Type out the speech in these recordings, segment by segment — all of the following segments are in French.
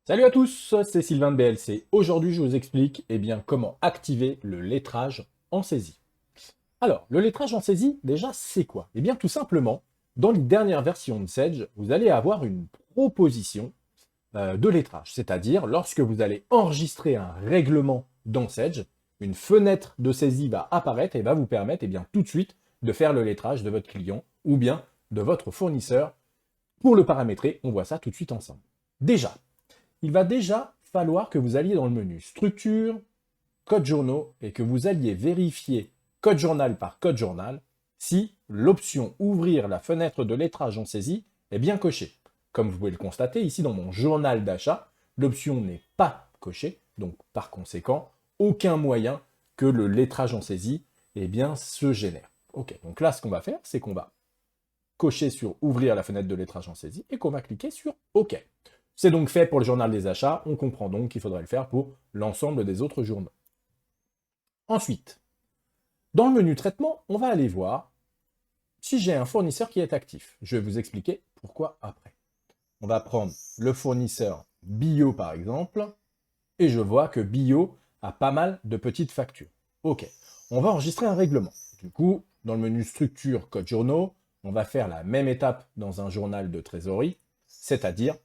Salut à tous, c'est Sylvain de BLC. Aujourd'hui, je vous explique comment activer le lettrage en saisie. Alors, le lettrage en saisie, déjà, c'est quoi? Tout simplement, dans les dernières versions de Sage, vous allez avoir une proposition de lettrage. C'est-à-dire, lorsque vous allez enregistrer un règlement dans Sage, une fenêtre de saisie va apparaître et va vous permettre tout de suite de faire le lettrage de votre client ou bien de votre fournisseur. Pour le paramétrer, on voit ça tout de suite ensemble. Déjà, il va déjà falloir que vous alliez dans le menu Structure, Code journaux et que vous alliez vérifier code journal par code journal si l'option Ouvrir la fenêtre de lettrage en saisie est bien cochée. Comme vous pouvez le constater ici dans mon journal d'achat, l'option n'est pas cochée, donc par conséquent, aucun moyen que le lettrage en saisie se génère. Ok, donc là ce qu'on va faire, c'est qu'on va cocher sur Ouvrir la fenêtre de lettrage en saisie et qu'on va cliquer sur OK. C'est donc fait pour le journal des achats, on comprend donc qu'il faudrait le faire pour l'ensemble des autres journaux. Ensuite, dans le menu traitement, on va aller voir si j'ai un fournisseur qui est actif. Je vais vous expliquer pourquoi après. On va prendre le fournisseur Bio par exemple, et je vois que Bio a pas mal de petites factures. Ok, on va enregistrer un règlement. Du coup, dans le menu structure code journaux, on va faire la même étape dans un journal de trésorerie, c'est-à-dire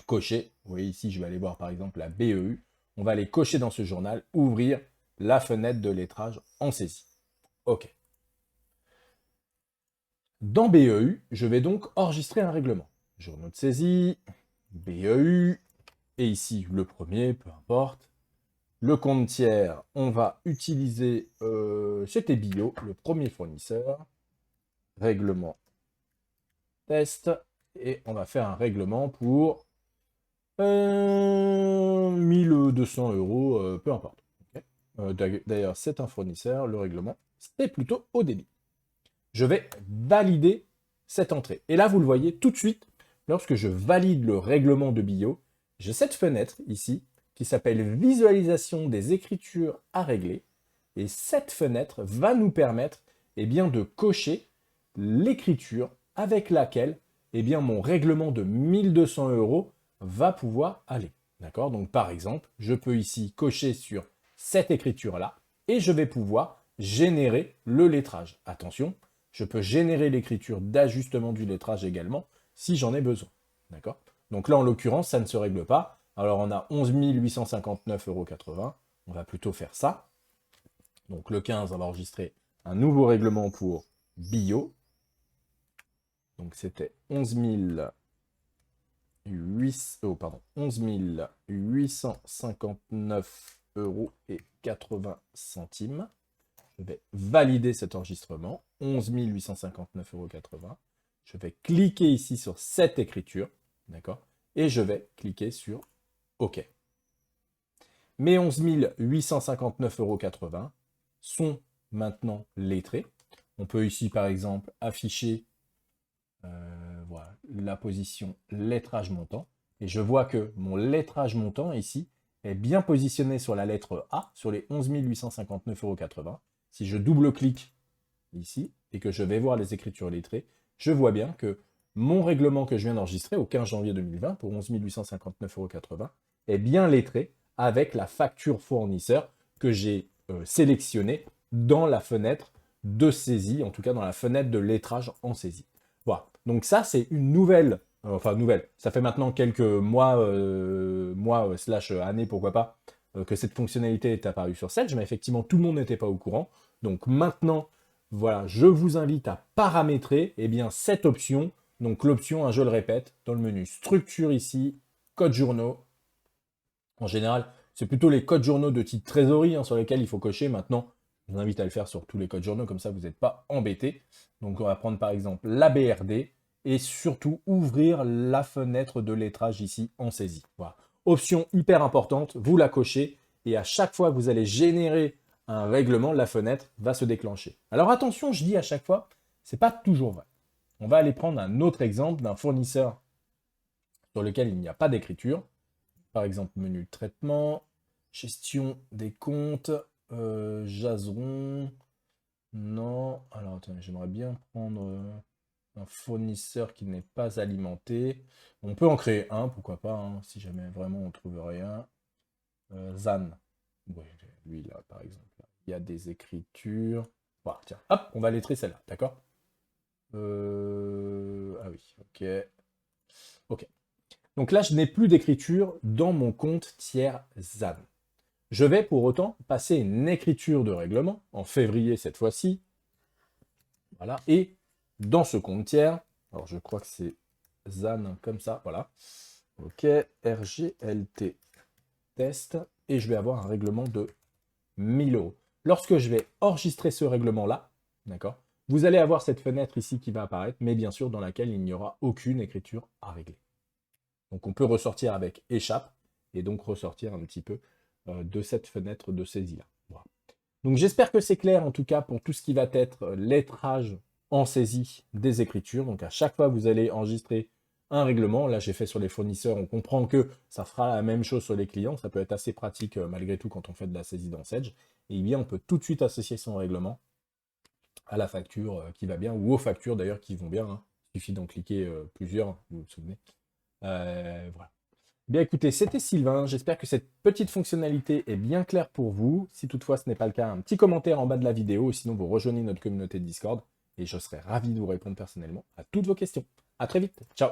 cocher. Vous voyez ici, je vais aller voir par exemple la BEU. On va aller cocher dans ce journal, ouvrir la fenêtre de lettrage en saisie. OK. Dans BEU, je vais donc enregistrer un règlement. Journaux de saisie, BEU, et ici le premier, peu importe. Le compte tiers, on va utiliser, c'était Bio, le premier fournisseur. Règlement test, et on va faire un règlement pour 1200 euros, peu importe. Ok. D'ailleurs, c'est un fournisseur, le règlement, c'est plutôt au débit. Je vais valider cette entrée. Et là, vous le voyez tout de suite, lorsque je valide le règlement de Bio, j'ai cette fenêtre ici qui s'appelle Visualisation des écritures à régler. Et cette fenêtre va nous permettre de cocher l'écriture avec laquelle mon règlement de 1200 euros va pouvoir aller. D'accord? Donc par exemple, je peux ici cocher sur cette écriture-là et je vais pouvoir générer le lettrage. Attention, je peux générer l'écriture d'ajustement du lettrage également si j'en ai besoin. D'accord? Donc là, en l'occurrence, ça ne se règle pas. Alors on a 11 859,80 euros. On va plutôt faire ça. Donc le 15, on va enregistrer un nouveau règlement pour Bio. Donc c'était 11 859 euros et 80 centimes. Je vais valider cet enregistrement, 11 859,80 euros. Je vais cliquer ici sur cette écriture, d'accord? Et je vais cliquer sur OK. Mes 11 859,80 euros sont maintenant lettrés. On peut ici, par exemple, afficher voilà, la position lettrage montant. Et je vois que mon lettrage montant ici est bien positionné sur la lettre A, sur les 11 859,80 euros. Si je double-clique ici et que je vais voir les écritures lettrées, je vois bien que mon règlement que je viens d'enregistrer au 15 janvier 2020 pour 11 859,80 euros est bien lettré avec la facture fournisseur que j'ai sélectionnée dans la fenêtre de saisie, en tout cas dans la fenêtre de lettrage en saisie. Voilà. Donc ça, c'est une nouvelle, nouvelle. Ça fait maintenant quelques mois, slash années, pourquoi pas, que cette fonctionnalité est apparue sur Sage, mais effectivement, tout le monde n'était pas au courant. Donc maintenant, voilà, je vous invite à paramétrer cette option. Donc l'option, je le répète, dans le menu structure ici, code journaux. En général, c'est plutôt les codes journaux de type trésorerie sur lesquels il faut cocher. Maintenant, je vous invite à le faire sur tous les codes journaux, comme ça vous n'êtes pas embêtés. Donc on va prendre par exemple la BRD et surtout ouvrir la fenêtre de lettrage ici en saisie. Voilà. Option hyper importante, vous la cochez et à chaque fois que vous allez générer un règlement, la fenêtre va se déclencher. Alors attention, je dis à chaque fois, c'est pas toujours vrai. On va aller prendre un autre exemple d'un fournisseur sur lequel il n'y a pas d'écriture. Par exemple, menu de traitement, gestion des comptes, Jason. Non. Alors, attendez, j'aimerais bien prendre un fournisseur qui n'est pas alimenté. On peut en créer un, pourquoi pas, hein, si jamais vraiment on trouve rien. Zan. Ouais, lui là, par exemple. Il y a des écritures. Voilà, tiens, hop, on va lettrer celle-là, d'accord? Ah oui, ok. Ok. Donc là, je n'ai plus d'écriture dans mon compte tiers ZAN. Je vais pour autant passer une écriture de règlement, en février cette fois-ci. Voilà. Et dans ce compte tiers, alors je crois que c'est ZAN comme ça, voilà. Ok, RGLT test. Et je vais avoir un règlement de 1000 euros. Lorsque je vais enregistrer ce règlement-là, d'accord, vous allez avoir cette fenêtre ici qui va apparaître, mais bien sûr dans laquelle il n'y aura aucune écriture à régler. Donc on peut ressortir avec échappe et donc ressortir un petit peu de cette fenêtre de saisie-là. Voilà. Donc j'espère que c'est clair en tout cas pour tout ce qui va être lettrage en saisie des écritures. Donc à chaque fois vous allez enregistrer un règlement. Là j'ai fait sur les fournisseurs, on comprend que ça fera la même chose sur les clients. Ça peut être assez pratique malgré tout quand on fait de la saisie dans Sage. Et bien on peut tout de suite associer son règlement à la facture qui va bien, ou aux factures d'ailleurs qui vont bien. Hein. Il suffit d'en cliquer plusieurs, vous vous souvenez. Voilà. Bien écoutez, c'était Sylvain, j'espère que cette petite fonctionnalité est bien claire pour vous. Si toutefois ce n'est pas le cas, un petit commentaire en bas de la vidéo, sinon vous rejoignez notre communauté de Discord, et je serai ravi de vous répondre personnellement à toutes vos questions. A très vite, ciao!